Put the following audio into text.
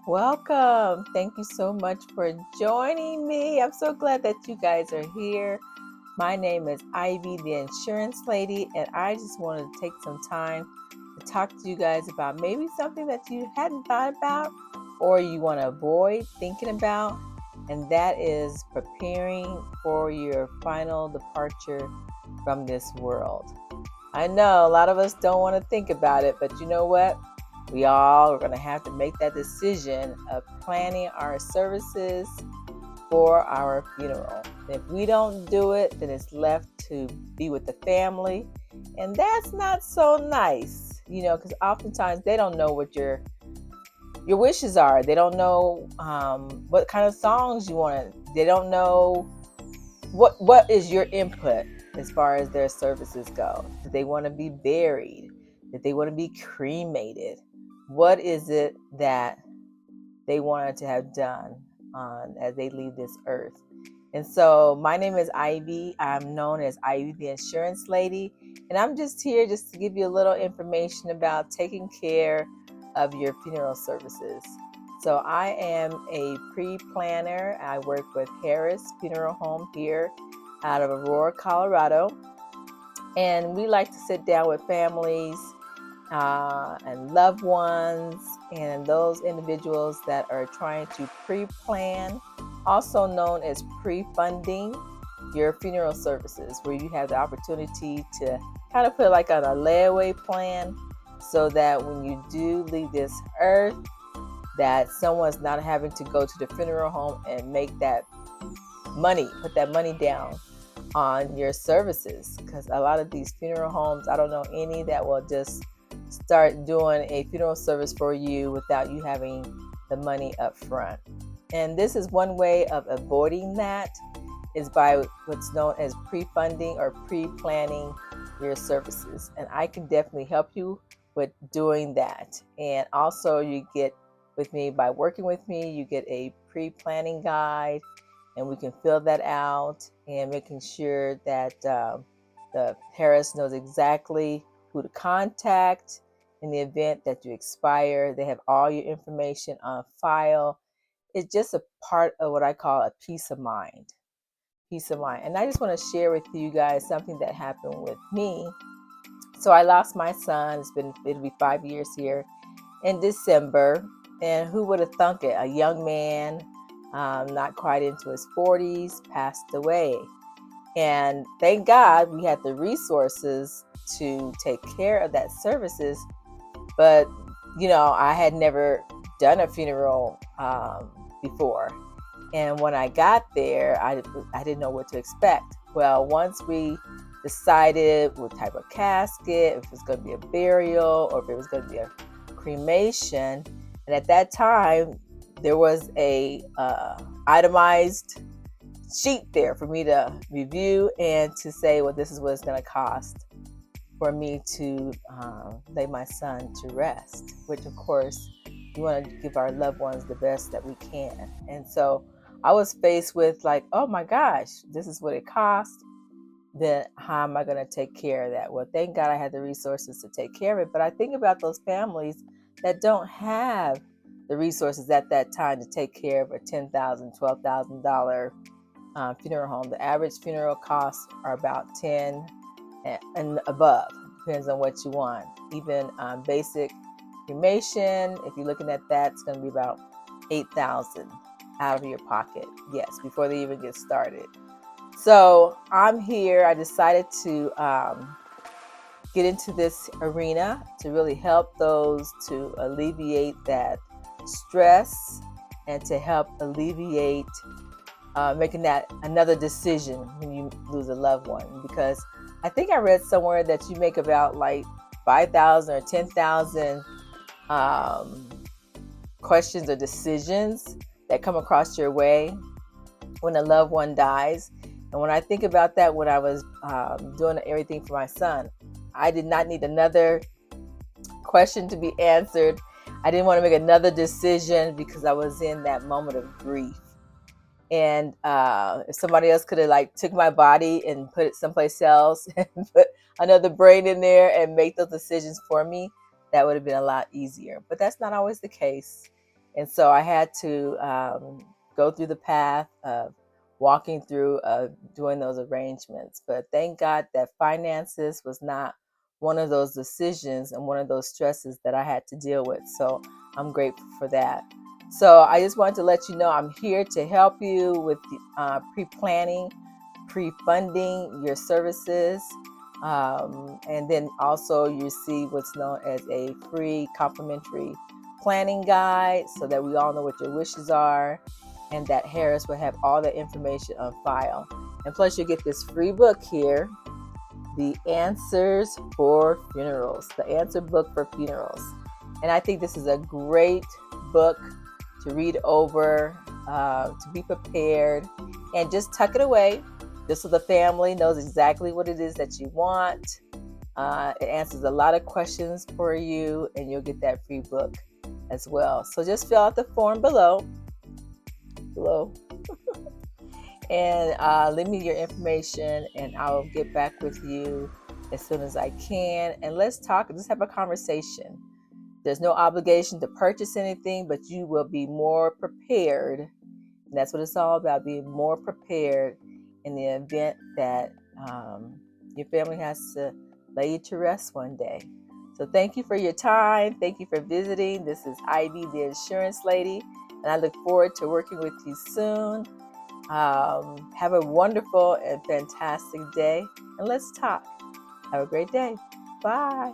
Welcome. Thank you so much for joining me. I'm so glad that you guys are here. My name is Ivy, the insurance lady, and I just wanted to take some time to talk to you guys about maybe something that you hadn't thought about or you want to avoid thinking about, and that is preparing for your final departure from this world. I know a lot of us don't want to think about it, but you know what? We all are going to have to make that decision of planning our services for our funeral. If we don't do it, then it's left to be with the family. And that's not so nice, because oftentimes they don't know what your wishes are. They don't know what kind of songs you want. They don't know what is your input as far as their services go. Do they want to be buried? Do they want to be cremated? What is it that they wanted to have done as they leave this earth? And so my name is Ivy. I'm known as Ivy the Insurance Lady. And I'm just here just to give you a little information about taking care of your funeral services. So I am a pre-planner. I work with Harris Funeral Home here out of Aurora, Colorado. And we like to sit down with families and loved ones and those individuals that are trying to pre-plan, also known as pre-funding your funeral services, where you have the opportunity to kind of put like on a layaway plan so that when you do leave this earth, that someone's not having to go to the funeral home and make that money, put that money down on your services. Because a lot of these funeral homes, I don't know any that will just start doing a funeral service for you without you having the money up front. And this is one way of avoiding that, is by what's known as pre-funding or pre-planning your services. And I can definitely help you with doing that. And also you get with me by working with me, you get a pre-planning guide, and we can fill that out and making sure that the Harris knows exactly who to contact in the event that you expire. They have all your information on file. It's just a part of what I call a peace of mind. Peace of mind. And I just want to share with you guys something that happened with me. So I lost my son. It'll be 5 years here in December. And who would have thunk it? A young man, not quite into his 40s, passed away. And thank God we had the resources to take care of that services. But, I had never done a funeral before. And when I got there, I didn't know what to expect. Well, once we decided what type of casket, if it was going to be a burial or if it was going to be a cremation, and at that time, there was a itemized sheet there for me to review and to say, well, this is what it's going to cost for me to lay my son to rest, which of course we want to give our loved ones the best that we can. And so I was faced with like, oh my gosh, this is what it costs. Then how am I going to take care of that? Well, thank God I had the resources to take care of it. But I think about those families that don't have the resources at that time to take care of a $10,000, $12,000 funeral home. The average funeral costs are about 10 and above. Depends on what you want. Even basic cremation, if you're looking at that, it's going to be about 8,000 out of your pocket. Yes, before they even get started. So I'm here. I decided to get into this arena to really help those to alleviate that stress and to help alleviate making that another decision when you lose a loved one. Because I think I read somewhere that you make about like 5,000 or 10,000 questions or decisions that come across your way when a loved one dies. And when I think about that, when I was doing everything for my son, I did not need another question to be answered. I didn't want to make another decision because I was in that moment of grief. And if somebody else could have like took my body and put it someplace else and put another brain in there and make those decisions for me, that would have been a lot easier. But that's not always the case. And so I had to go through the path of walking through doing those arrangements. But thank God that finances was not one of those decisions and one of those stresses that I had to deal with. So I'm grateful for that. So I just wanted to let you know I'm here to help you with pre-planning, pre-funding your services. And then also you receive what's known as a free complimentary planning guide so that we all know what your wishes are, and that Harris will have all the information on file. And plus you get this free book here, The Answers for Funerals, the answer book for funerals. And I think this is a great book to read over, to be prepared, and just tuck it away just so the family knows exactly what it is that you want. It answers a lot of questions for you, and you'll get that free book as well. So just fill out the form below, and leave me your information, and I'll get back with you as soon as I can. And let's talk, just have a conversation. There's no obligation to purchase anything, but you will be more prepared. And that's what it's all about, being more prepared in the event that your family has to lay you to rest one day. So thank you for your time. Thank you for visiting. This is Ivy, the Insurance Lady, and I look forward to working with you soon. Have a wonderful and fantastic day, and let's talk. Have a great day. Bye.